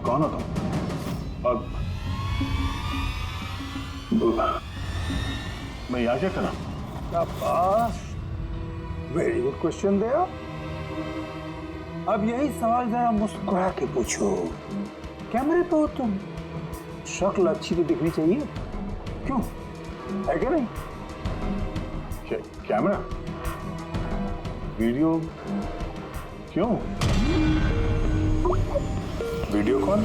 कौन हो तुम? और मैं यहाँ क्या करा? शाबाश, वेरी गुड क्वेश्चन दिया। अब यही सवाल जरा मुस्कुरा के पूछो। कैमरे पे हो तुम, शक्ल अच्छी तो दिखनी चाहिए, क्यों है क्या नहीं? कैमरा, वीडियो क्यों? Video call?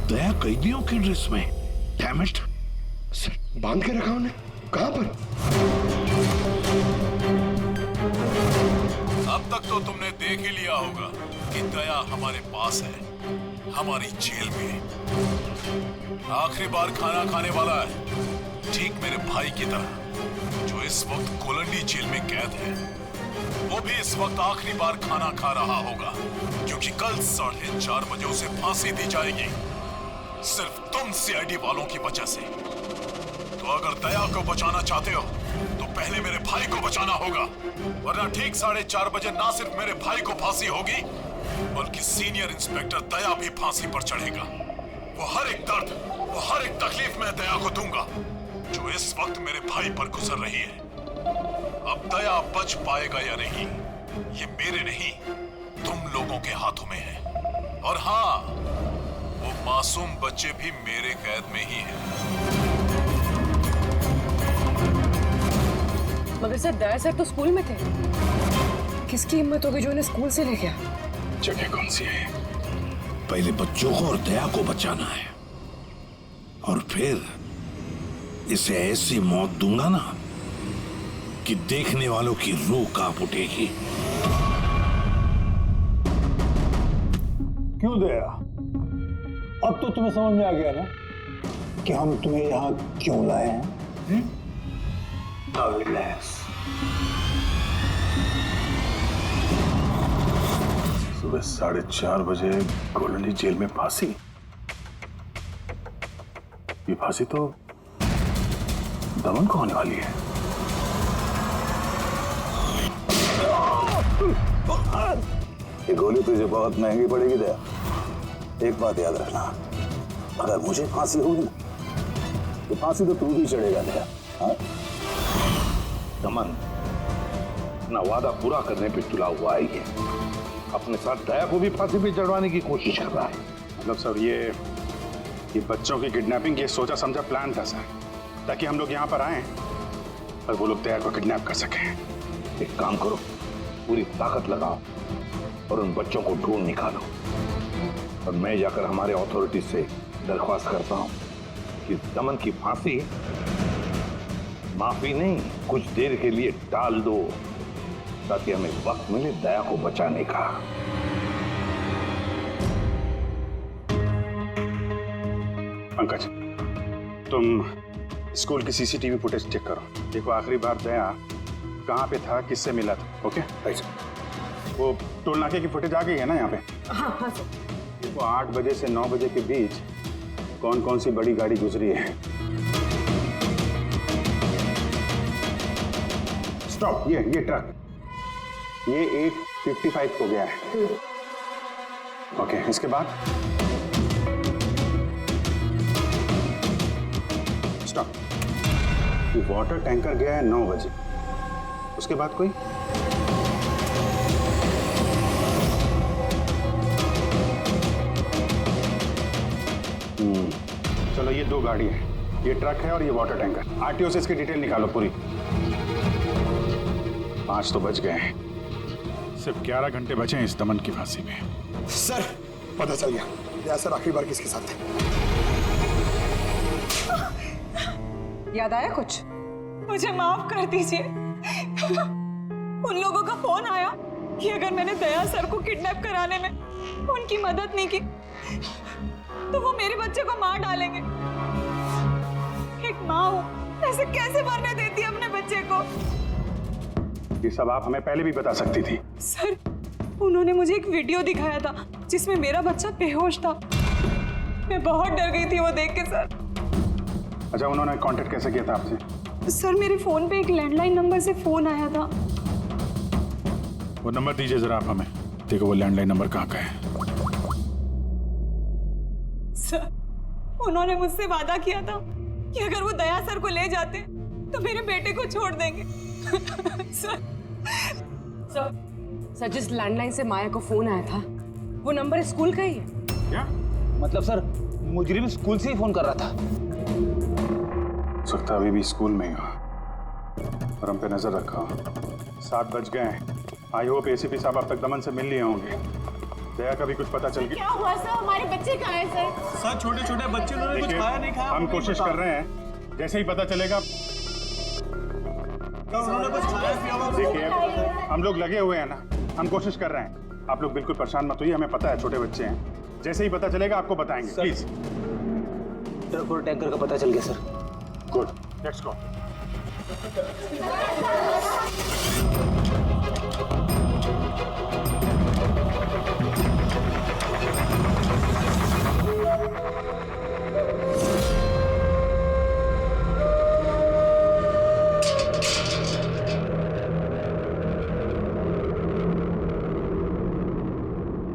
दया कैदियों की ड्रेस में, डैम इट। बांध के रखा उन्हें, कहां पर? अब तक तो तुमने देख ही लिया होगा कि दया हमारे पास है, हमारी जेल में। आखिरी बार खाना खाने वाला है, ठीक मेरे भाई की तरह, जो इस वक्त कोलंडी जेल में कैद है। वो भी इस वक्त आखिरी बार खाना खा रहा होगा, क्योंकि कल 4:30 बजे उसे फांसी दी जाएगी, सिर्फ तुम सीआईडी वालों की वजह से। तो अगर दया को बचाना चाहते हो तो पहले मेरे भाई को बचाना होगा, वरना ठीक 4:30 बजे ना सिर्फ मेरे भाई को फांसी होगी, बल्कि सीनियर इंस्पेक्टर दया भी फांसी पर चढ़ेगा। वो हर एक दर्द, वो हर एक तकलीफ मैं दया को दूंगा, जो इस वक्त मेरे भाई पर गुजर रही है। अब दया बच पाएगा या नहीं, ये मेरे नहीं, तुम लोगों के हाथों में है। और हाँ, वो मासूम बच्चे भी मेरे कैद में ही हैं। मगर सर, दया सर तो स्कूल में थे। किसकी हिम्मत होगी जो इन्हें स्कूल से ले गया? जगह कौन सी है? पहले बच्चों को और दया को बचाना है, और फिर इसे ऐसी मौत दूंगा ना कि देखने वालों की रूह कांप उठेगी। क्यों दया, अब तो तुम्हें समझ में आ गया ना कि हम तुम्हें यहाँ क्यों लाए हैं? Now relax. सुबह 4:30 बजे कोलंडी जेल में फांसी? ये फांसी तो दमन को होने वाली है। ये गोली तुझे बहुत महंगी पड़ेगी दया। एक बात याद रखना, अगर मुझे फांसी होगी ना तो फांसी तो तू भी चढ़ेगा दया। हाँ? दमन अपना वादा पूरा करने पे तुला हुआ है, ये अपने साथ दया को भी फांसी पे चढ़वाने की कोशिश कर रहा है। मतलब सर, ये बच्चों की किडनैपिंग ये सोचा समझा प्लान था सर, ताकि हम लोग यहाँ पर आए और वो लोग दया को किडनैप कर सकें। एक काम करो, पूरी ताकत लगाओ और उन बच्चों को ढूंढ निकालो, और मैं जाकर हमारे अथॉरिटी से दरख्वास्त करता हूं कि दमन की फांसी माफी नहीं, कुछ देर के लिए टाल दो, ताकि हमें वक्त मिले दया को बचाने का। पंकज, तुम स्कूल की सीसीटीवी फुटेज चेक करो, देखो आखिरी बार दया कहाँ पे था, किससे मिला था। ओके वो टोल नाके की फुटेज आ गई है ना यहाँ पे? हाँ हाँ सर। देखो 8 बजे से 9 बजे के बीच कौन कौन सी बड़ी गाड़ी गुजरी है। स्टॉप, ये ट्रक, ये 8:55 हो गया है। ओके, इसके बाद स्टॉप, ये वाटर टैंकर गया है 9 बजे, उसके बाद कोई? चलो, ये 2 गाड़ी है, ये ट्रक है और ये वाटर टैंकर। आरटीओ से इसकी डिटेल निकालो पूरी। 5 तो बच गए हैं, सिर्फ 11 घंटे बचे हैं इस दमन की फांसी में। सर, पता चल गया दया सर आखिरी बार किसके साथ थे। याद आया कुछ? मुझे माफ कर दीजिए। उन लोगों का फोन आया कि अगर मैंने दया सर को किडनैप कराने में उनकी मदद नहीं की तो वो मेरे बच्चे को मार डालेंगे। एक माँ हूं, ऐसे कैसे मरने देती अपने बच्चे को? ये सब आप हमें पहले भी बता सकती थी। सर, उन्होंने मुझे एक वीडियो दिखाया था जिसमें मेरा बच्चा बेहोश था। मैं बहुत डर गई थी वो देख के सर। अच्छा, उन्होंने कांटेक्ट कैसे किया था आपसे? सर मेरे फोन पे एक लैंडलाइन नंबर से फोन आया था। वो नंबर दीजिए जरा आप हमें। देखो वो लैंडलाइन नंबर कहाँ का है। सर उन्होंने मुझसे वादा किया था कि अगर वो दया सर को ले जाते तो मेरे बेटे को छोड़ देंगे। सर जिस लैंडलाइन से माया को फोन आया था वो नंबर स्कूल का ही है। क्या मतलब सर मुजरिम स्कूल से ही फोन कर रहा था। हो सकता है अभी भी स्कूल में ही हो और हम पे नजर रखा हो। 7 बज गए हैं। आई होप एसीपी साहब अब तक दमन से मिल लिए होंगे। दया का भी कुछ पता चल गया। क्या हुआ सर? हमारे बच्चे कहाँ हैं सर? सर छोटे छोटे बच्चे उन्होंने कुछ खाया नहीं खाया। हम कोशिश कर रहे हैं, जैसे ही पता चलेगा। उन्होंने कुछ खाया पिया होगा। देखिए हम लोग लगे हुए हैं ना, हम कोशिश कर रहे हैं। आप लोग बिल्कुल परेशान मत होइए, हमें पता है छोटे बच्चे हैं। जैसे ही पता चलेगा आपको बताएंगे। प्लीज। फुल टैंकर का पता चल गया sir. Good, let's go.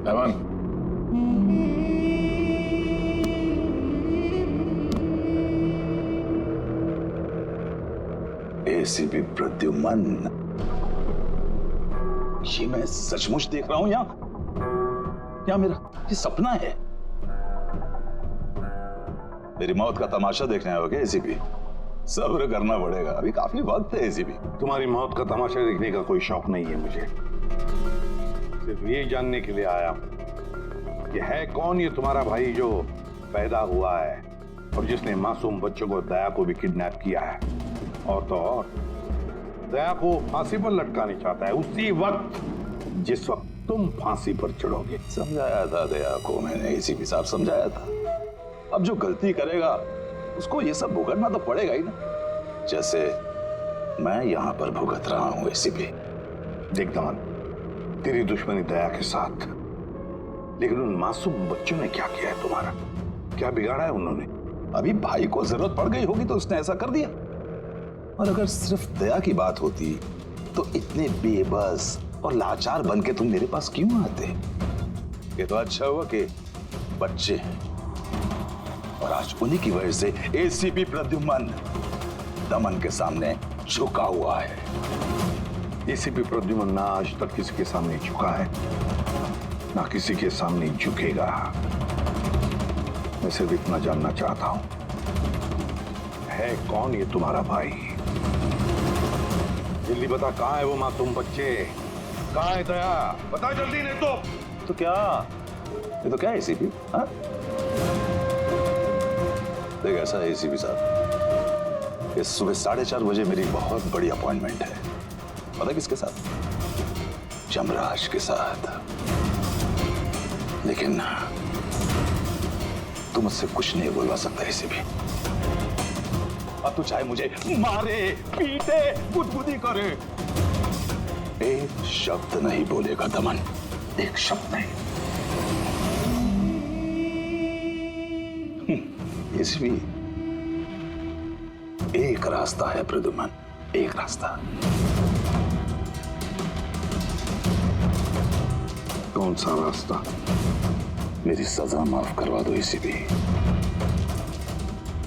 Daman, ACP Pradyuman, ये मैं सचमुच देख रहा हूं या मेरा ये सपना है? मेरी मौत का तमाशा देखने आओगे एसीपी? सब्र करना पड़ेगा, अभी काफी वक्त है एसीपी। तुम्हारी मौत का तमाशा देखने का कोई शौक नहीं है मुझे। सिर्फ ये जानने के लिए आया हूं कि है कौन ये तुम्हारा भाई जो पैदा हुआ है और जिसने मासूम बच्चों को, दया को भी किडनैप किया है। और तो और दया को फांसी पर लटकाना चाहता है उसी वक्त जिस वक्त तुम फांसी पर चढ़ोगे। समझाया था दया को मैंने, एसीपी साहब समझाया था। अब जो गलती करेगा उसको ये सब भुगतना तो पड़ेगा ही ना, जैसे मैं यहां पर भुगत रहा हूं एसीपी। देख दमन, तेरी दुश्मनी दया के साथ, लेकिन उन मासूम बच्चों ने क्या किया है तुम्हारा? क्या बिगाड़ा है उन्होंने? अभी भाई को जरूरत पड़ गई होगी तो उसने ऐसा कर दिया। और अगर सिर्फ दया की बात होती तो इतने बेबस और लाचार बन के तुम मेरे पास क्यों आते? ये तो अच्छा हुआ कि बच्चे हैं और आज उन्हीं की वजह से एसीपी प्रद्युमन दमन के सामने झुका हुआ है। एसीपी प्रद्युमन ना आज तक किसी के सामने झुका है, ना किसी के सामने झुकेगा। मैं सिर्फ इतना जानना चाहता हूं, है कौन ये तुम्हारा भाई? जल्दी बता, कहां है वो मासूम बच्चे? कहां है दया? बता जल्दी, नहीं तो क्या ये तो क्या है एसीपी? हाँ, देख ऐसा है एसीपी साहब, इस सुबह 4:30 बजे मेरी बहुत बड़ी अपॉइंटमेंट है। पता किसके साथ? यमराज के साथ। लेकिन तुम मुझसे कुछ नहीं बोलवा सकता एसीपी। अब तो चाहे मुझे मारे, पीटे, गुदगुदी करे, एक शब्द नहीं बोलेगा दमन, एक शब्द नहीं। एसीपी, एक रास्ता है प्रद्युमन, एक रास्ता। कौन सा रास्ता? मेरी सजा माफ करवा दो एसीपी।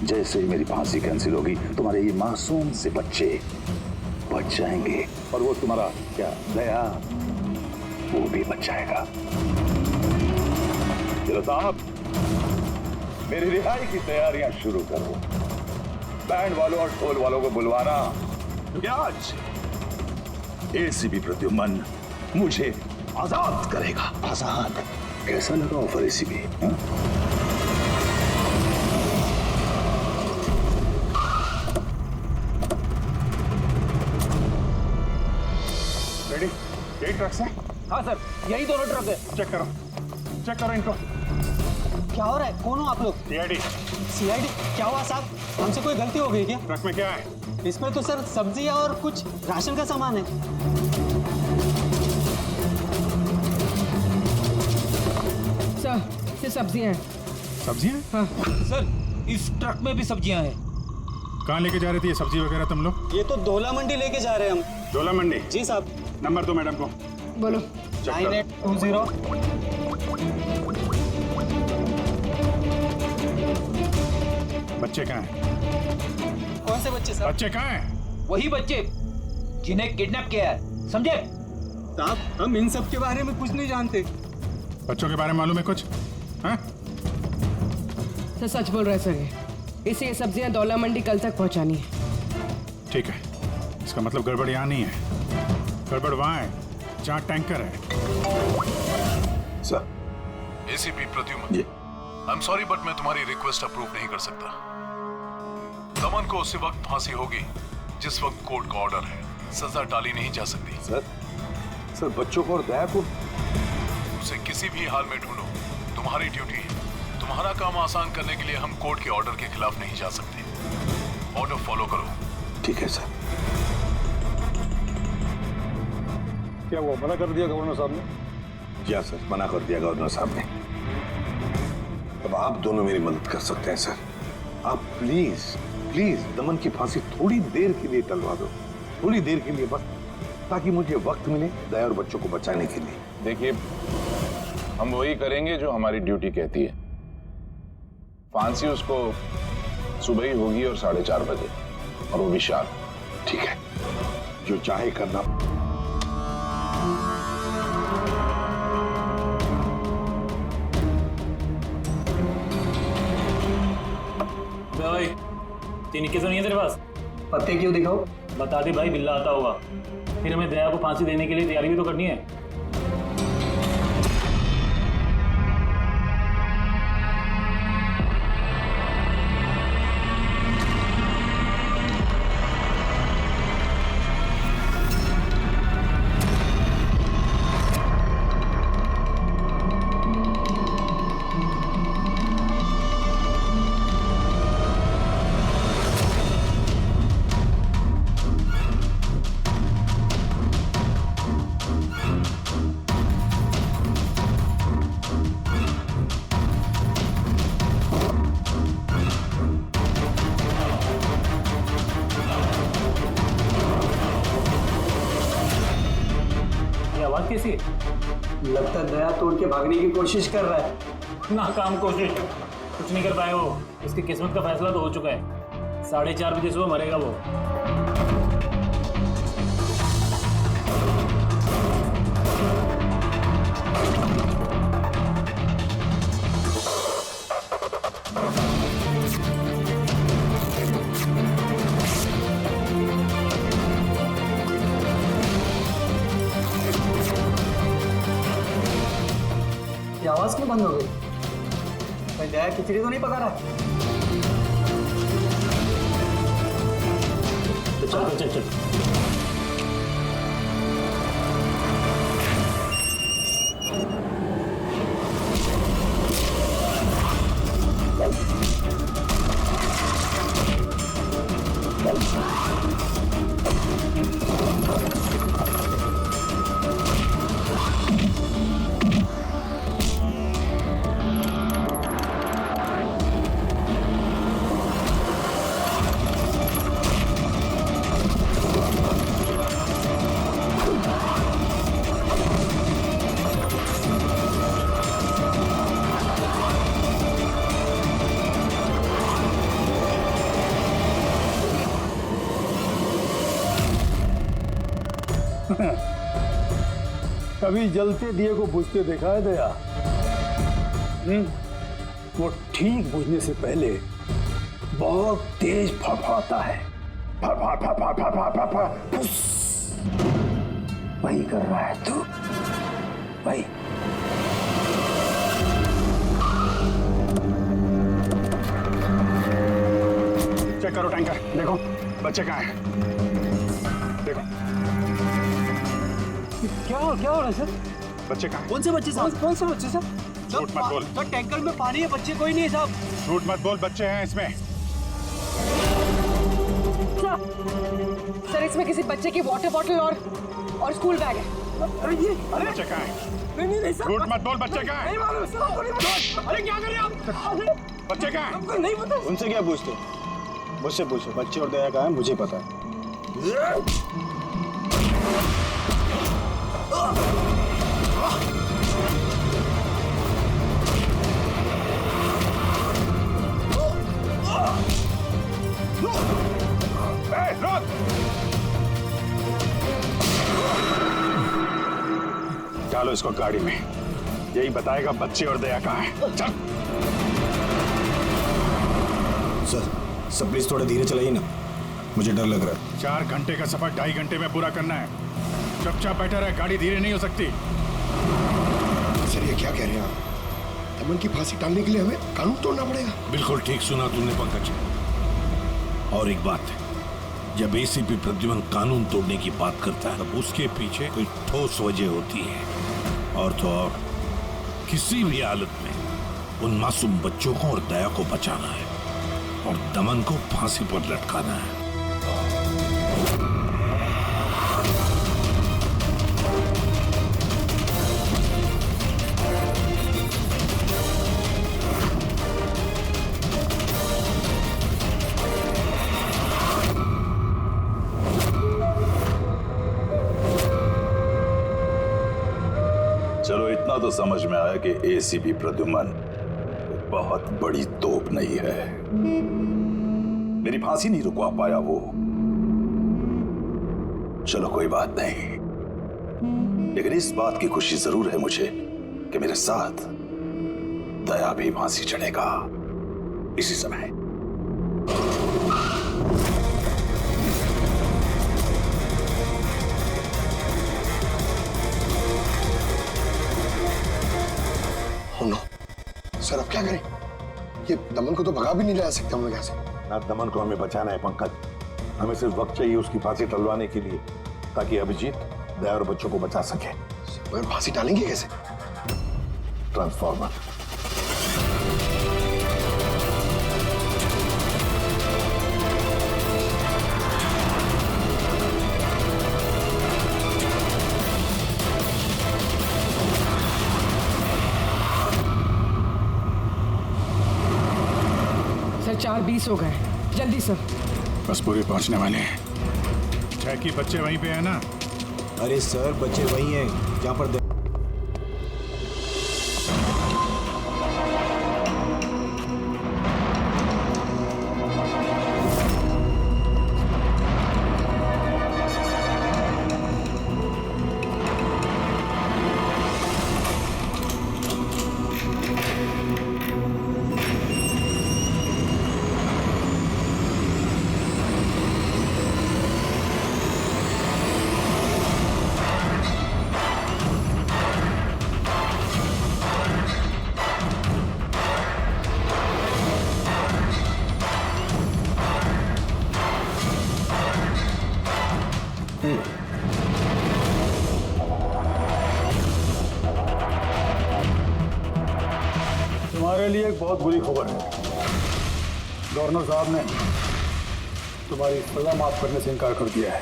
जैसे ही मेरी फांसी कैंसिल होगी तुम्हारे ये मासूम से बच्चे बच जाएंगे और वो तुम्हारा क्या दया, वो भी बच जाएगा। चलो साहब, मेरी रिहाई की तैयारियां शुरू करो। बैंड वालों और ढोल वालों को बुलवाना, क्योंकि आज एसीपी प्रद्युमन मुझे आजाद करेगा। आजाद? कैसा लगा ऑफर एसीपी? रेडी? यही ट्रक से? हाँ सर, यही दोनों ट्रक है। चेक करो इनको। क्या हो रहा है? कौन हो आप लोग? सीआईडी। सीआईडी? क्या हुआ साहब? हमसे कोई गलती हो गई क्या? ट्रक में क्या है? इसमें तो सर सब्जियां और कुछ राशन का सामान है। सर ये सब्जियां हैं। सब्जियां? हाँ सर इस ट्रक में भी सब्जियां हैं। कहाँ लेके जा रहे थे ये सब्जी वगैरह तुम लोग? ये तो डोला मंडी लेके जा रहे हैं हम। डोला मंडी? जी साहब। नंबर दो मैडम को। बोलो। 9820। बच्चे कहाँ हैं? कौन से बच्चे साहब? बच्चे कहाँ हैं? वही बच्चे जिन्हें किडनैप किया है, समझे? साहब हम इन सब के बारे में कुछ नहीं जानते। बच्चों के बारे में मालूम है कुछ? हाँ? सर सच बोल रहे सर, इसे ये सब्जियां डोला मंडी कल तक पहुंचानी है। ठीक है, इसका मतलब गड़बड़ यहाँ नहीं है, गड़बड़ वहाँ है जहाँ टैंकर है। Sir. ACP Pradyuman, I am sorry but मैं तुम्हारी रिक्वेस्ट अप्रूव नहीं कर सकता। दमन को उसी वक्त फांसी होगी जिस वक्त कोर्ट का ऑर्डर है, सजा टाली नहीं जा सकती। सर बच्चों को और दया को उसे किसी भी हाल में ढूंढो, तुम्हारी ड्यूटी है। तुम्हारा काम आसान करने के लिए हम कोर्ट के ऑर्डर के खिलाफ नहीं जा सकते। ऑर्डर फॉलो करो। ठीक है सर। क्या वो मना कर दिया गवर्नर साहब ने? क्या सर, मना कर दिया गवर्नर साहब ने। अब आप दोनों मेरी मदद कर सकते हैं सर। आप प्लीज दमन की फांसी थोड़ी देर के लिए टलवा दो, थोड़ी देर के लिए बस, ताकि मुझे वक्त मिले दया और बच्चों को बचाने के लिए। देखिए, हम वही करेंगे जो हमारी ड्यूटी कहती है। फांसी उसको सुबह ही होगी और 4:30 बजे, और वो भी शार्प। ठीक है, जो चाहे करना। भाई तीन इक्के तो नहीं है तेरे पास? पत्ते क्यों दिखाओ? बता दे भाई, बिल्ला आता होगा। फिर हमें दया को फांसी देने के लिए तैयारी भी तो करनी है। कैसी? लगता है दया तोड़ के भागने की कोशिश कर रहा है। नाकाम कोशिश, कुछ नहीं कर पाए वो। इसकी किस्मत का फैसला तो हो चुका है। 4:30 बजे सुबह मरेगा वो। आवाज क्यों बंद हो गई? भाई दया खिचड़ी तो नहीं पका रहा? चल चल चल। कभी जलते दिए को बुझते देखा है दया? वो ठीक बुझने से पहले बहुत तेज फड़फड़ाता है। वही कर रहा है तू, वही। चेक करो टैंकर, देखो बच्चे कहाँ हैं? देखो क्या हो रहा है सर? बच्चे कहाँ हैं? कौन से बच्चे साहब? कौन से बच्चे सर? झूठ मत बोल। सर टैंकर में पानी है, बच्चे कोई नहीं है साहब। झूठ मत बोल, बच्चे हैं इसमें। सर इसमें किसी बच्चे की वाटर बॉटल और स्कूल बैग है। अरे बच्चे कहाँ हैं? नहीं सर। झूठ मत बोल, बच्चे कहाँ हैं? नहीं मालूम सर। अरे क्या कर रहे हैं आप? बच्चे कहाँ हैं? आपको नहीं पता? उनसे क्या पूछते? मुझसे पूछो, बच्चे और दया कहाँ है मुझे पता है। डालो इसको गाड़ी में, यही बताएगा बच्चे और दया कहाँ है। चल। सर प्लीज थोड़ा धीरे चलाइए ना, मुझे डर लग रहा है। 4 घंटे का सफर 2.5 घंटे में पूरा करना है। चुपचाप बैठा रहे, गाड़ी धीरे नहीं हो सकती। सर ये क्या कह रहे हैं आप? दमन की फांसी टालने के लिए हमें कानून तोड़ना पड़ेगा? बिल्कुल ठीक सुना तुमने पंकज। और एक बात है, जब एसीपी प्रद्युमन कानून तोड़ने की बात करता है तब उसके पीछे कोई ठोस वजह होती है। और तो और किसी भी हालत में उन मासूम बच्चों को और दया को बचाना है और दमन को फांसी पर लटकाना है। चलो इतना तो समझ में आया कि एसीपी प्रद्युमन बहुत बड़ी तोप नहीं है। मेरी फांसी नहीं रुकवा पाया वो। चलो कोई बात नहीं, लेकिन इस बात की खुशी जरूर है मुझे कि मेरे साथ दया भी फांसी चढ़ेगा इसी समय। नो सर अब क्या करें? ये दमन को तो भगा भी नहीं ला सकते हम लोग यहाँ से। ना दमन को हमें बचाना है पंकज, हमें सिर्फ वक्त चाहिए उसकी फांसी टलवाने के लिए, ताकि अभिजीत दया और बच्चों को बचा सके। मगर फांसी टालेंगे कैसे? ट्रांसफॉर्मर। सर 4:20 हो गए, जल्दी सर। बस पूरे पहुंचने वाले हैं। जैकी बच्चे वहीं पे है ना? अरे सर बच्चे वही हैं जहाँ पर तुम्हारे लिए एक बहुत बुरी खबर है। गवर्नर साहब ने तुम्हारी सजा माफ करने से इनकार कर दिया है।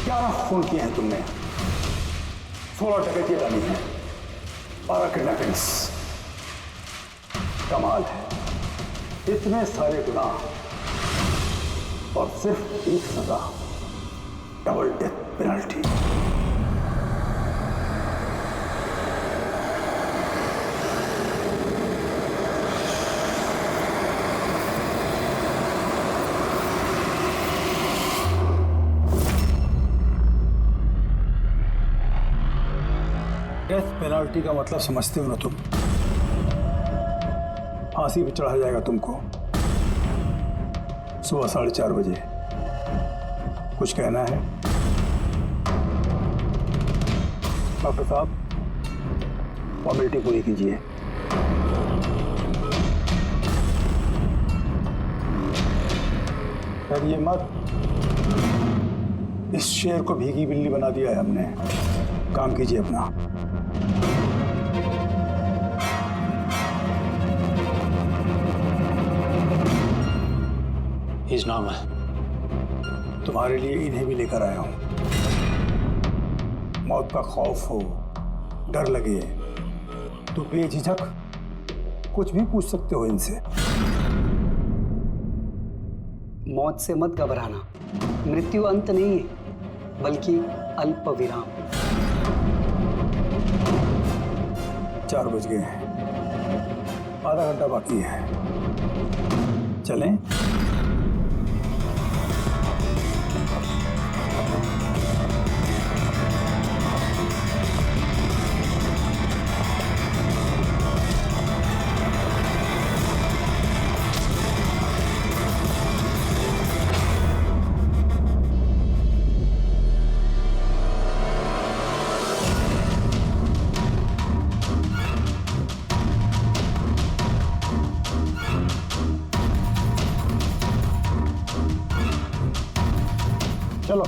11 खून किए हैं तुमने, 16 डकैतियां डाली हैं, 12 किडनैपिंग्स। कमाल है, इतने सारे गुनाह और सिर्फ एक सजा, double death penalty. Death penalty का मतलब समझते हो ना तुम? फांसी पे चढ़ाया जाएगा तुमको सुबह 4:30 बजे। कुछ कहना है डॉक्टर साहब? फॉर्मेलिटी पूरी कीजिए। डरिए मत, इस शेर को भीगी बिल्ली बना दिया है हमने। काम कीजिए अपना। He's normal. तुम्हारे लिए इन्हें भी लेकर आया हूं। मौत का खौफ हो, डर लगे तो बेझिझक कुछ भी पूछ सकते हो इनसे। मौत से मत घबराना, मृत्यु अंत नहीं है बल्कि अल्प विराम। 4 बज गए हैं, आधा घंटा बाकी है, चलें? चलो।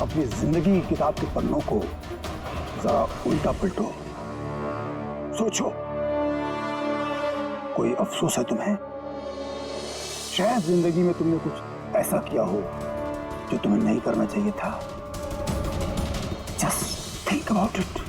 अपनी जिंदगी की किताब के पन्नों को जरा उल्टा पलटो, सोचो कोई अफसोस है तुम्हें? शायद जिंदगी में तुमने कुछ ऐसा किया हो जो तुम्हें नहीं करना चाहिए था। Just think about it.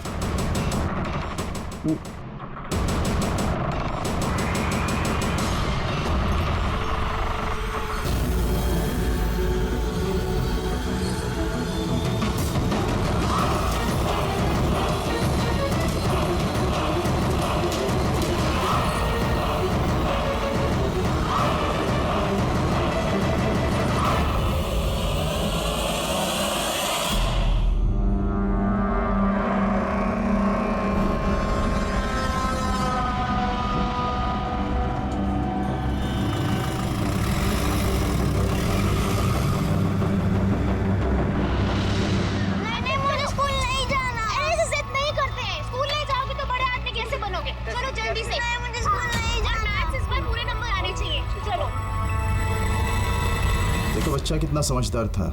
बच्चा कितना समझदार था,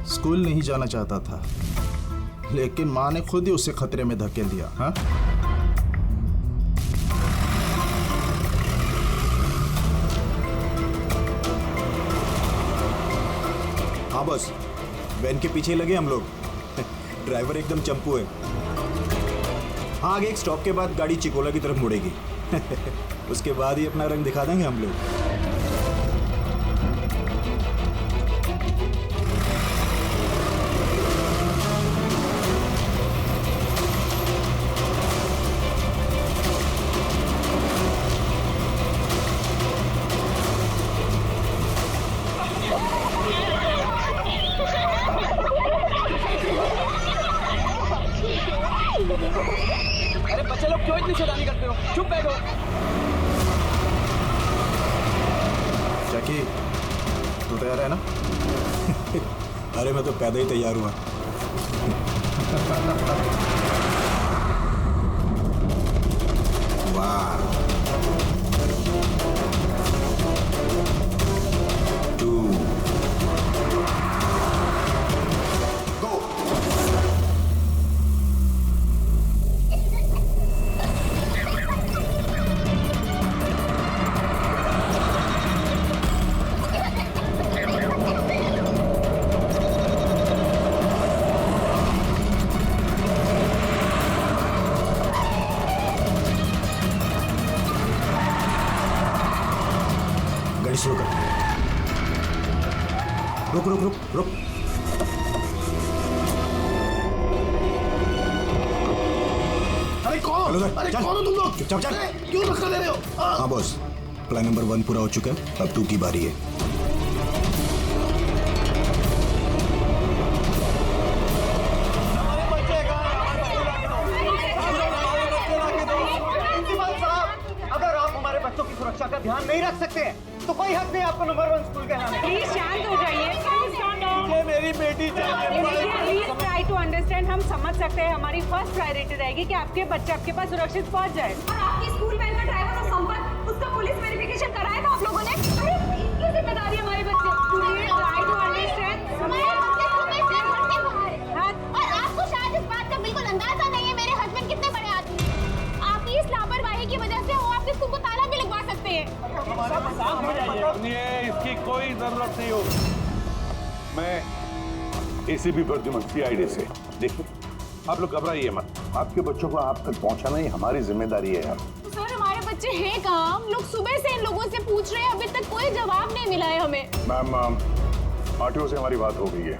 स्कूल नहीं जाना चाहता था, लेकिन माँ ने खुद ही उसे खतरे में धकेल दिया। हाँ, हाँ बस, वैन के पीछे लगे हम लोग। ड्राइवर एकदम चंपू है। हाँ, आगे एक स्टॉप के बाद गाड़ी चिकोला की तरफ मुड़ेगी। उसके बाद ही अपना रंग दिखा देंगे हम लोग। अरे बच्चे लोग क्यों इतनी शैतानी करते हो? चुप बैठो। जैकी, तू तैयार है ना? अरे मैं तो पैदा ही तैयार हुआ। वाह, 2 गो। गाड़ी स्लो कर। रुक रुक रुक रुक। अरे कौन? अरे कौन हो तुम लोग? चुपचाप चल। क्यों धक्का दे रहे हो? हाँ बॉस, प्लान नंबर 1 पूरा हो चुका है, अब 2 की बारी है। अगर आप हमारे बच्चों की सुरक्षा का ध्यान नहीं रख सकते हैं तो कोई हक नहीं आपको नंबर 1 स्कूल कहलाने। प्लीज शांत हो जाइए। मुझे मेरी बेटी चाहिए। Please try to understand. हम समझ सकते हैं, हमारी फर्स्ट प्रायोरिटी रहेगी कि आपके बच्चे आपके पास सुरक्षित पहुंच जाए। और आपकी स्कूल वैन का ड्राइवर और संपर्क, उसका पुलिस वेरिफिकेशन कराया था आप लोगों ने? अरे इनकी जिम्मेदारी हमारे बच्चे। Please try to understand. और आपको शायद इस बात का बिल्कुल अंदाजा नहीं है मेरे हस्बैंड कितने बड़े आदमी हैं। आपकी इस लापरवाही की वजह से वो आपके स्कूल को ताला भी लगवा सकते हैं। इसकी कोई जरूरत नहीं होगी। एसीपी प्रद्युमन सीआईडी से। देखिए, आप लोग घबराइए मत, आपके बच्चों को आप तक पहुंचाना ही हमारी जिम्मेदारी है। सर हमारे बच्चे हैं कहाँ? हम लोग सुबह से इन लोगों से पूछ रहे हैं, अभी तक कोई जवाब नहीं मिला है हमें। मैम, आरटीओ से हमारी बात हो गई है,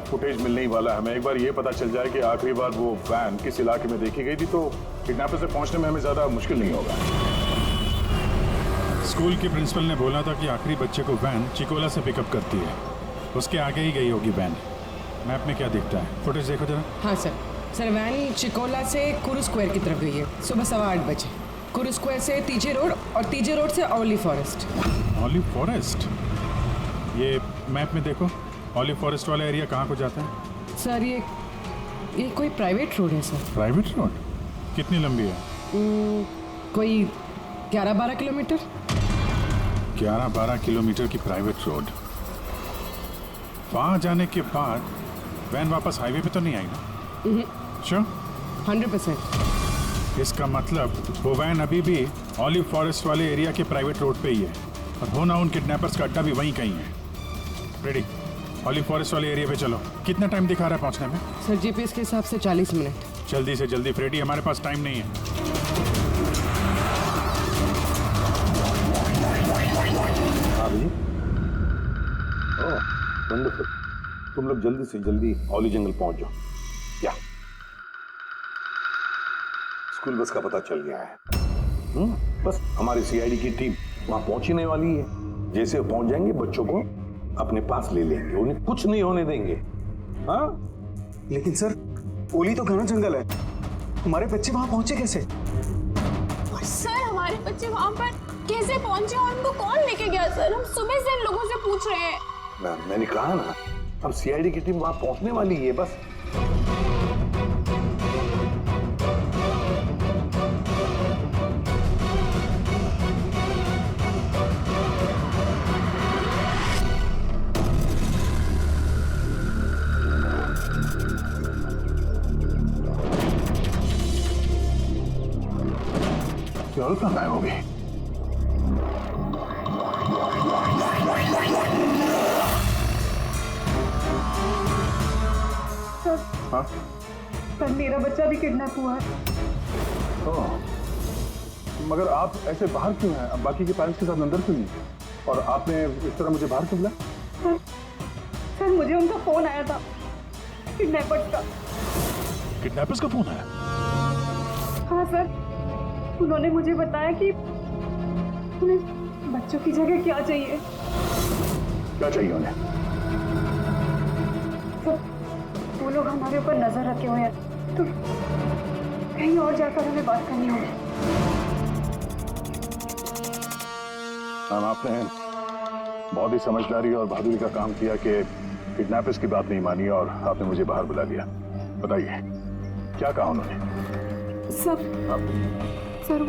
फुटेज मिलने ही वाला है। हमें एक बार ये पता चल जाए कि आखिरी बार वो वैन किस इलाके में देखी गई थी, तो किडनैपर से पहुंचने में हमें ज्यादा मुश्किल नहीं होगा। स्कूल के प्रिंसिपल ने बोला था कि आखिरी बच्चे को वैन चिकोला से पिकअप करती है, उसके आगे ही गई होगी वैन। मैप में क्या दिखता है, फुटेज देखो जरा। हाँ सर, वैन चिकोला से कुरू स्क्वायर की तरफ गई है सुबह 8:15 बजे। कुरू स्क्वायर से तीजे रोड और तीजे रोड से ऑलिव फॉरेस्ट। Olive forest? ये मैप में देखो, ऑलिव फॉरेस्ट वाला एरिया कहाँ को जाता है? सर ये कोई प्राइवेट रोड है सर। Private road? कितनी लंबी है? कोई 11-12 किलोमीटर। 11-12 किलोमीटर की प्राइवेट रोड। वहाँ जाने के बाद वैन वापस हाईवे पे तो नहीं आई ना? श्योर? 100%। इसका मतलब वो वैन अभी भी ऑलिव फॉरेस्ट वाले एरिया के प्राइवेट रोड पे ही है, और होना उन किडनैपर्स का अड्डा भी वहीं कहीं है। रेडी, ऑलिव फॉरेस्ट वाले एरिया पे चलो। कितना टाइम दिखा रहा है पहुंचने में? सर जीपीएस के हिसाब से 40 मिनट। जल्दी से जल्दी फ्रेडी, हमारे पास टाइम नहीं है। हाँ भैया, वंडरफुल। तुम लोग जल्दी से जल्दी ऑलिव जंगल पहुंच जाओ। या स्कूल बस का पता चल गया है। बस हमारी सीआईडी की टीम वहां पहुंचने वाली है। जैसे वो पहुंच जाएंगे, बच्चों को अपने पास ले लेंगे, उन्हें कुछ नहीं होने देंगे। हाँ, लेकिन सर, ओली तो घना जंगल है, हमारे बच्चे वहां पहुंचे कैसे? सर हमारे बच्चे वहां पर कैसे पहुंचे और उनको कौन लेके गया? सर हम सुबह से इन लोगों से पूछ रहे हैं। मैंने कहा ना, अब सीआईडी की टीम वहां पहुंचने वाली है। बस चल कहाँ हो गई? हाँ? सर मेरा बच्चा भी किडनैप हुआ है। मगर आप ऐसे बाहर क्यों हैं? अब बाकी के पेरेंट्स के साथ अंदर क्यों नहीं? और आपने इस तरह मुझे बाहर क्यों बुलाया? सर मुझे उनका फोन आया था, किडनैपर्स का। किडनैपर्स का फोन आया? हाँ सर, उन्होंने मुझे बताया कि उन्हें बच्चों की जगह क्या चाहिए। क्या चाहिए उन्हें? सर वो लोग हमारे ऊपर नजर रखे हुए हैं, तो कहीं और जाकर हमें बात करनी होगी। मैम, आपने बहुत ही समझदारी और बहादुरी का काम किया कि किडनैपर्स की बात नहीं मानी और आपने मुझे बाहर बुला लिया। बताइए, क्या कहा उन्होंने? सर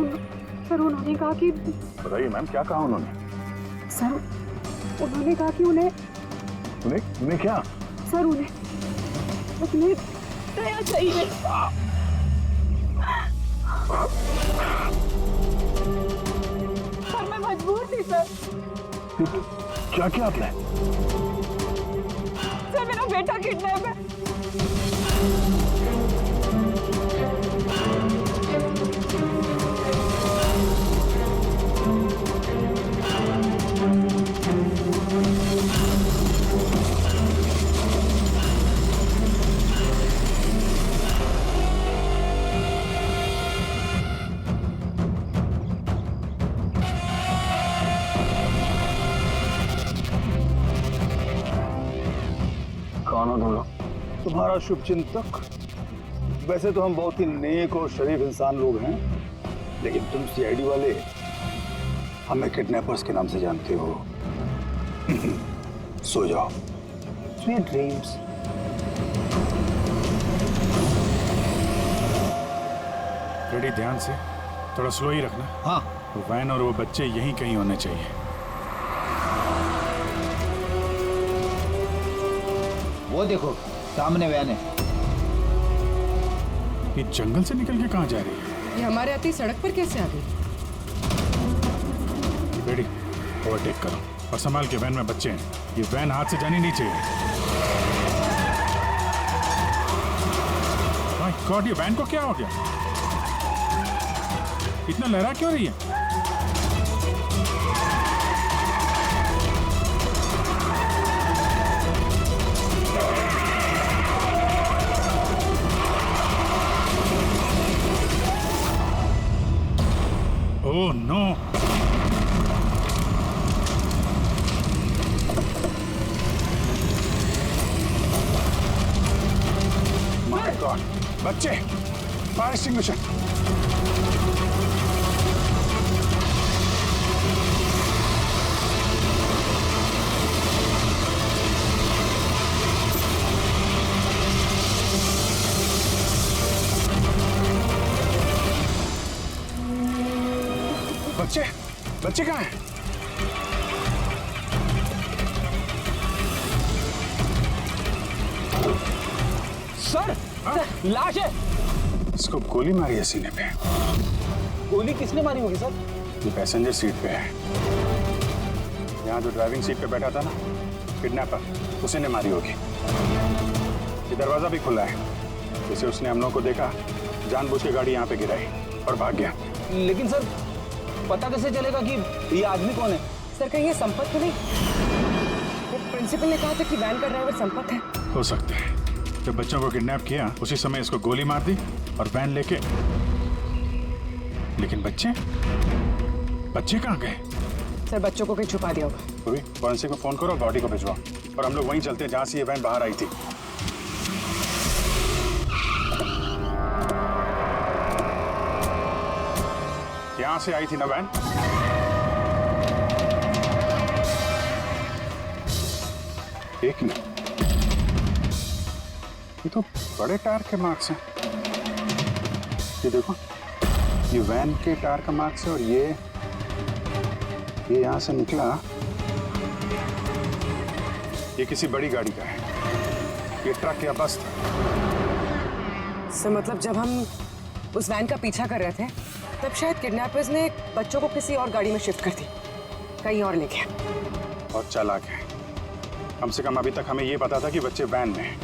उन्होंने कहा कि। बताइए मैम, क्या कहा उन्होंने? सर उन्होंने कहा कि उन्हें क्या? सर उन्हें दया चाहिए। सर मैं मजबूर थी सर। क्या किया आपने? सर मेरा बेटा किडनैप है। कौन हो तुम लोग? तुम्हारा शुभ चिंतक। वैसे तो हम बहुत ही नेक और शरीफ इंसान लोग हैं, लेकिन तुम सीआईडी वाले हमें किडनैपर्स के नाम से जानते हो। सो जाओ, स्वीट ड्रीम्स। रेडी, ध्यान से, थोड़ा स्लो ही रखना। हाँ। वो वैन और वो बच्चे यहीं कहीं होने चाहिए। वो देखो, सामने वैन है। ये जंगल से निकल के कहाँ जा रही है? ये हमारे आते ही सड़क पर कैसे आ गई? रेडी, ओवरटेक करो और संभाल के, वैन में बच्चे हैं। ये वैन हाथ से जानी नहीं चाहिए। गॉड, ये वैन को क्या हो गया? इतना लहरा क्यों रही है? Oh no! माय गॉड, बच्चे, फायर एक्सटिंग्विशर। बच्चे, बच्चे कहाँ हैं? सर, लाश है। इसको गोली मारी है सीने पे। गोली किसने मारी होगी सर? ये पैसेंजर सीट पे है। यहाँ जो ड्राइविंग सीट पे बैठा था ना, किडनैपर, उसी ने मारी होगी। ये दरवाजा भी खुला है। जैसे उसने हम लोगों को देखा, जानबूझ के गाड़ी यहाँ पे गिराई और भाग गया। लेकिन सर, पता कैसे चलेगा कि ये आदमी कौन है? सर, कहीं ये संपत तो नहीं? प्रिंसिपल ने कहा था कि वैन का ड्राइवर संपत है। हो सकता है। जब बच्चों को किडनैप किया उसी समय इसको गोली मार दी और वैन लेके। लेकिन बच्चे कहाँ गए? सर, बच्चों को कहीं छुपा दिया होगा। अभी फॉरेंसिक को फोन करो, बॉडी को भिजवाओ और हम लोग वहीं चलते हैं जहाँ से ये वैन बाहर आई थी। यहाँ से आई थी ना वैन? एक मिनट, ये तो बड़े टायर के मार्क्स हैं। ये देखो, ये वैन के टायर का मार्क्स है और ये यहाँ से निकला, ये किसी बड़ी गाड़ी का है। ये ट्रक या बस था। सर, मतलब जब हम उस वैन का पीछा कर रहे थे तब शायद किडनैपर्स ने बच्चों को किसी और गाड़ी में शिफ्ट कर दी, कहीं और ले गया। और चालाक है। कम से कम अभी तक हमें ये पता था कि बच्चे वैन में हैं।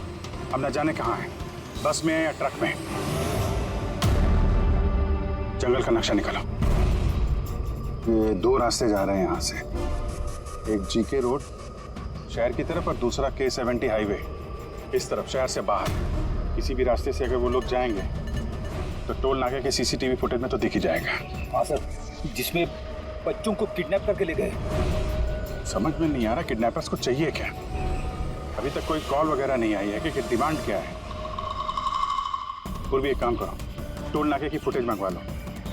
हम न जाने कहाँ हैं, बस में या ट्रक में। जंगल का नक्शा निकालो। ये दो रास्ते जा रहे हैं यहाँ से, एक जीके रोड शहर की तरफ और दूसरा K70 हाईवे इस तरफ शहर से बाहर। किसी भी रास्ते से अगर वो लोग जाएंगे तो टोल नाके के CCTV फुटेज में तो दिख ही जाएगा। हाँ सर, जिसमें बच्चों को किडनैप करके ले गए। समझ में नहीं आ रहा किडनैपर्स को चाहिए क्या। अभी तक कोई कॉल वगैरह नहीं आई है कि डिमांड क्या है। पूर्वी, एक काम करो, टोल नाके की फुटेज मंगवा लो।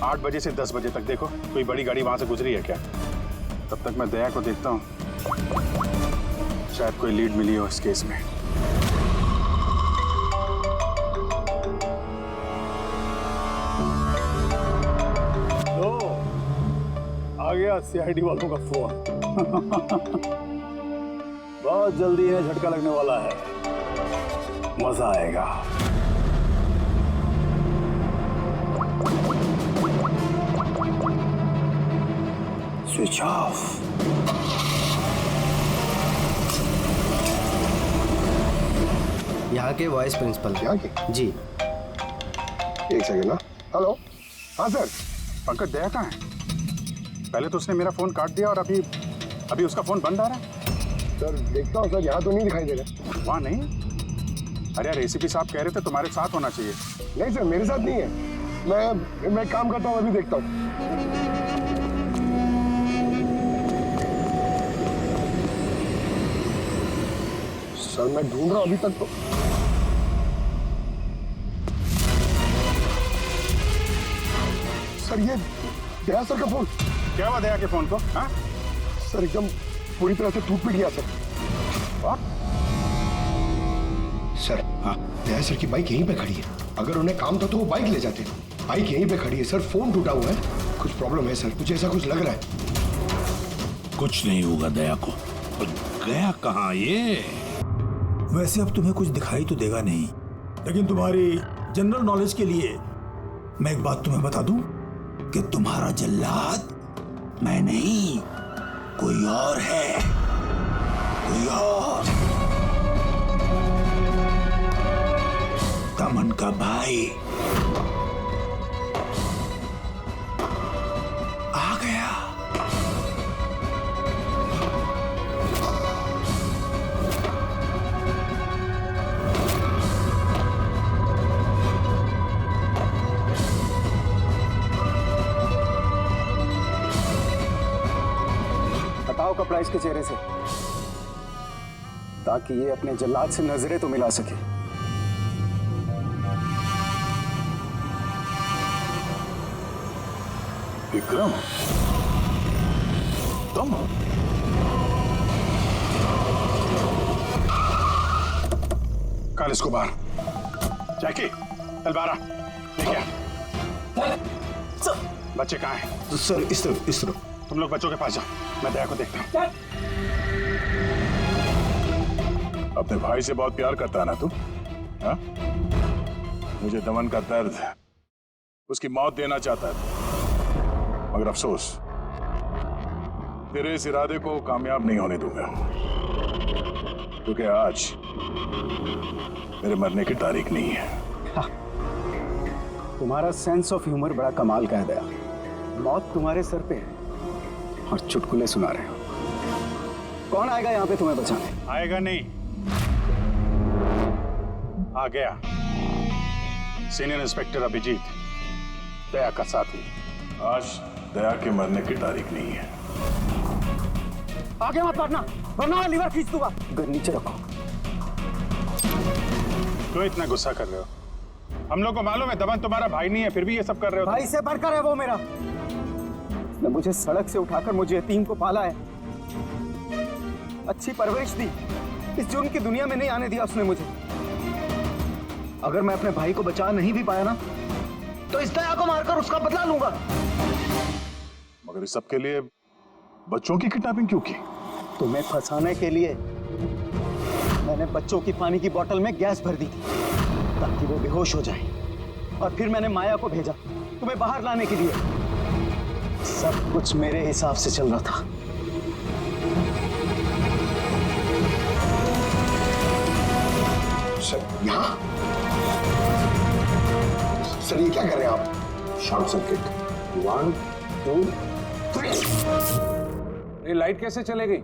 8 बजे से 10 बजे तक देखो कोई बड़ी गाड़ी वहां से गुजरी है क्या। तब तक मैं दया को देखता हूँ, शायद कोई लीड मिली हो इस केस में। आ गया CID वालों का फोन। बहुत जल्दी है, झटका लगने वाला है, मजा आएगा। Switch off. यहाँ के वाइस प्रिंसिपल। यहाँ के? जी। एक सेकंड ना। हेलो। हाँ सर। पंकज, दया कहाँ है? पहले तो उसने मेरा फोन काट दिया और अभी उसका फोन बंद आ रहा है। सर देखता हूँ सर, यहाँ तो नहीं दिखाई दे रहा। वहाँ नहीं? अरे यार, ACP साहब कह रहे थे तुम्हारे साथ होना चाहिए। नहीं सर, मेरे साथ नहीं है। मैं काम करता हूँ, अभी देखता हूँ। सर मैं ढूंढ रहा हूँ अभी तक तो। सर ये दया सर का फोन। क्या हुआ दया के फोन को? हाँ सर, एकदम पूरी तरह से टूट पिट गया सर। और? सर हाँ, दया सर की बाइक यहीं पे खड़ी है। अगर उन्हें काम था तो वो बाइक ले जाते। बाइक यहीं पे खड़ी है सर, फोन टूटा हुआ है। कुछ प्रॉब्लम है सर, मुझे ऐसा कुछ लग रहा है। कुछ नहीं होगा दया को। गया कहाँ ये? वैसे अब तुम्हें कुछ दिखाई तो देगा नहीं, लेकिन तुम्हारी जनरल नॉलेज के लिए मैं एक बात तुम्हें बता दूं कि तुम्हारा जल्लाद मैं नहीं, कोई और है, कोई और। दमन का भाई आ गया। हटाओ कपड़ा इसके चेहरे से, ताकि ये अपने जल्लाद से नजरें तो मिला सके। विक्रम, तुम? काल इसको बाहर। जैकी, तलवार आ, लेके आ। बच्चे कहाँ हैं? सर इस तरफ, इस तरफ। तुम लोग बच्चों के पास जाओ, मैं दया को देखता हूँ। अपने भाई से बहुत प्यार करता है ना तू? हाँ? मुझे दमन का दर्द, उसकी मौत देना चाहता है, मगर अफसोस तेरे इस इरादे को कामयाब नहीं होने दूंगा, क्योंकि आज मेरे मरने की तारीख नहीं है। तुम्हारा सेंस ऑफ ह्यूमर बड़ा कमाल का है दया। मौत तुम्हारे सर पे है और चुटकुले सुना रहे हो। कौन आएगा यहाँ पे तुम्हें बचाने? आएगा नहीं, आ गया। सीनियर इंस्पेक्टर अभिजीत, दया का साथी। आज दया के मरने की तारीख नहीं है। आगे मत बढ़ना, वरना लीवर खींच दूंगा। gun नीचे रखो। क्यों इतना गुस्सा कर रहे हो? हम लोग को मालूम है दमन तुम्हारा भाई नहीं है, फिर भी ये सब कर रहे हो। भाई से बढ़कर है वो मेरा। उसने मुझे सड़क से उठाकर मुझे यतीम को पाला है, अच्छी परवरिश दी, इस जुर्म की दुनिया में नहीं आने दिया उसने मुझे। अगर मैं अपने भाई को बचा नहीं भी पाया ना, तो इस दया को मारकर उसका बदला लूंगा। मगर इस सब के लिए बच्चों की किडनैपिंग क्यों की? तुम्हें फंसाने के लिए मैंने बच्चों की पानी की बोतल में गैस भर दी थी, ताकि वो बेहोश हो जाए, और फिर मैंने माया को भेजा तुम्हें बाहर लाने के लिए। सब कुछ मेरे हिसाब से चल रहा था। सर यहाँ? सर ये क्या कर रहे हैं आप? Short circuit. 1 2 3। ये लाइट कैसे चले गई?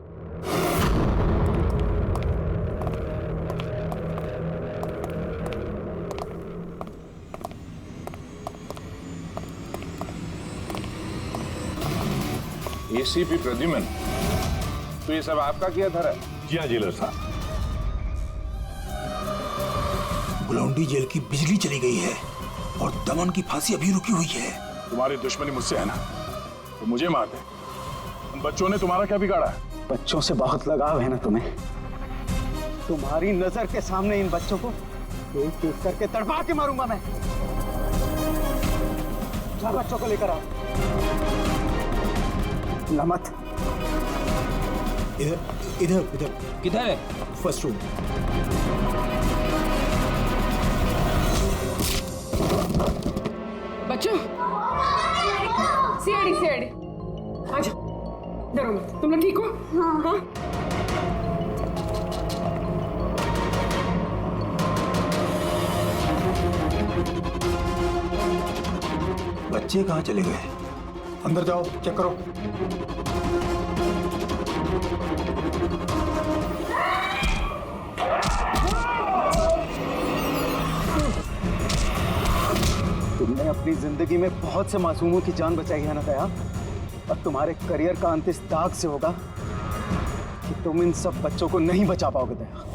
एसीपी प्रद्युमन, तो ये सब आपका किया था? जी हाँ जेलर साहब। बुलौंडी जेल की बिजली चली गई है और दमन की फांसी अभी रुकी हुई है। तुम्हारी दुश्मनी मुझसे है ना, तो मुझे मार दे। उन बच्चों ने तुम्हारा क्या बिगाड़ा है? बच्चों से बहुत लगाव है ना तुम्हें। तुम्हारी नजर के सामने इन बच्चों को एक एक करके तड़पा के मारूंगा मैं। जा बच्चों को लेकर आओ। नमत इधर इधर इधर। किधर है? First room. बच्चों, सीआईडी सीआईडी, आ जाओ, डरो मत। तुम लोग ठीक हो? हाँ। बच्चे कहाँ चले गए? अंदर जाओ, चेक करो। तुमने अपनी जिंदगी में बहुत से मासूमों की जान बचाई है ना दया, और तुम्हारे करियर का अंत इस दाग से होगा कि तुम इन सब बच्चों को नहीं बचा पाओगे दया।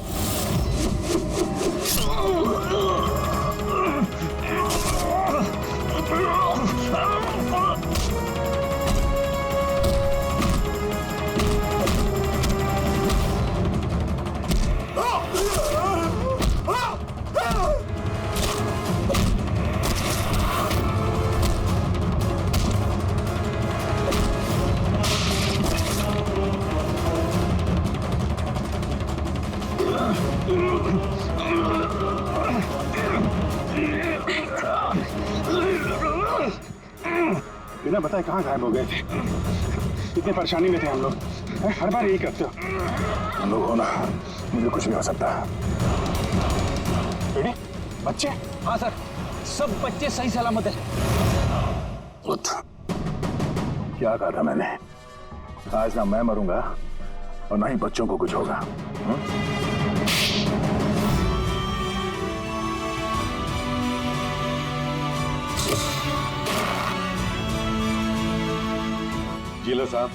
बिना बताए कहाँ गायब हो गए थे? इतनी परेशानी में थे हम लोग। हर बार यही करते हो। हम लोग हो ना, मुझे कुछ भी हो सकता है। रेडी? बच्चे? हाँ सर, सब बच्चे सही सलामत है। गुड। क्या कहा था मैंने? आज ना मैं मरूंगा और ना ही बच्चों को कुछ होगा। जिला साहब,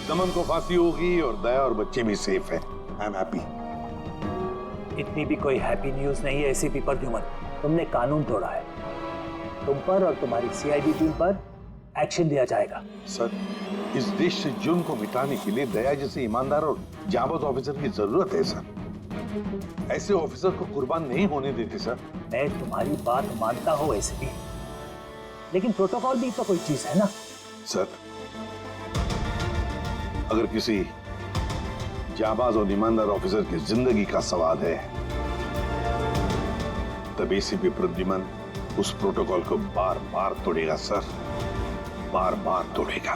दमन को फांसी होगी और दया और बच्चे भी सेफ हैं। I am happy. इतनी भी कोई हैप्पी न्यूज नहीं है एसीपी प्रद्युमन। तुमने कानून तोड़ा है। तुम पर और तुम्हारी सीआईडी टीम पर एक्शन लिया जाएगा। सर, इस देश से जुर्म को मिटाने के लिए दया जैसे ईमानदार और जाबाज ऑफिसर की जरूरत है सर। ऐसे ऑफिसर को कुर्बान नहीं होने देते सर। मैं तुम्हारी बात मानता हूँ एसीपी, लेकिन प्रोटोकॉल भी तो कोई चीज है ना। सर, अगर किसी जाबाज और ईमानदार ऑफिसर की जिंदगी का सवाल है, तब एसीपी प्रद्युमन उस प्रोटोकॉल को बार बार तोड़ेगा सर, बार बार तोड़ेगा।